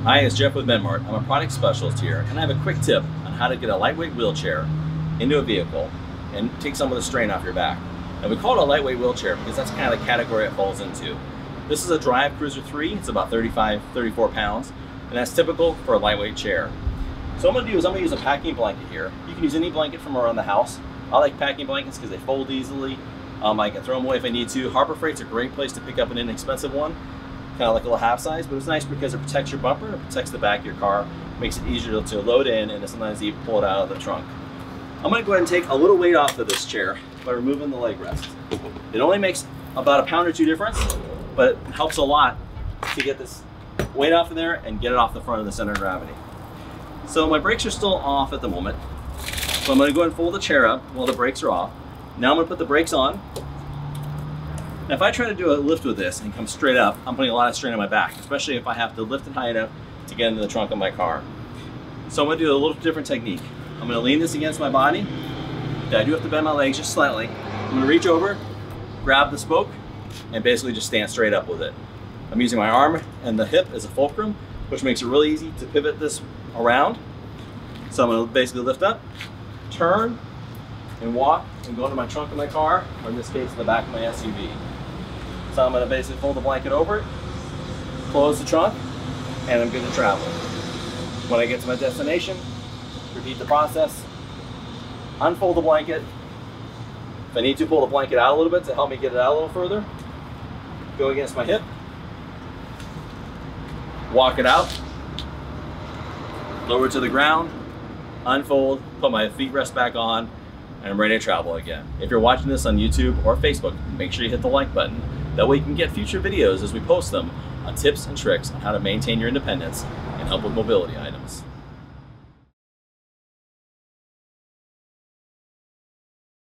Hi, it's Jeff with Mart. I'm a product specialist here, and I have a quick tip on how to get a lightweight wheelchair into a vehicle and take some of the strain off your back. And we call it a lightweight wheelchair because that's kind of the category it falls into. This is a Drive Cruiser 3. It's about 34 pounds, and that's typical for a lightweight chair. So what I'm going to use a packing blanket here. You can use any blanket from around the house. I like packing blankets because they fold easily. I can throw them away if I need to. Harbor Freight's a great place to pick up an inexpensive one, kind of like a little half size, but it's nice because it protects your bumper and it protects the back of your car, makes it easier to load in, and sometimes you pull it out of the trunk. I'm going to go ahead and take a little weight off of this chair by removing the leg rest. It only makes about a pound or two difference, but it helps a lot to get this weight off of there and get it off the front of the center of gravity. So my brakes are still off at the moment, so I'm going to go ahead and fold the chair up while the brakes are off. Now I'm going to put the brakes on. Now if I try to do a lift with this and come straight up, I'm putting a lot of strain on my back, especially if I have to lift it high enough to get into the trunk of my car. So I'm going to do a little different technique. I'm going to lean this against my body. I do have to bend my legs just slightly. I'm going to reach over, grab the spoke, and basically just stand straight up with it. I'm using my arm and the hip as a fulcrum, which makes it really easy to pivot this around. So I'm going to basically lift up, turn, and walk and go into my trunk of my car, or in this case, the back of my SUV. So I'm going to basically fold the blanket over it, close the trunk, and I'm good to travel. When I get to my destination, repeat the process, unfold the blanket. If I need to, pull the blanket out a little bit to help me get it out a little further. Go against my hip, walk it out, lower it to the ground, unfold, put my feet rest back on, and I'm ready to travel again. If you're watching this on YouTube or Facebook, make sure you hit the like button. That way you can get future videos as we post them on tips and tricks on how to maintain your independence and help with mobility items.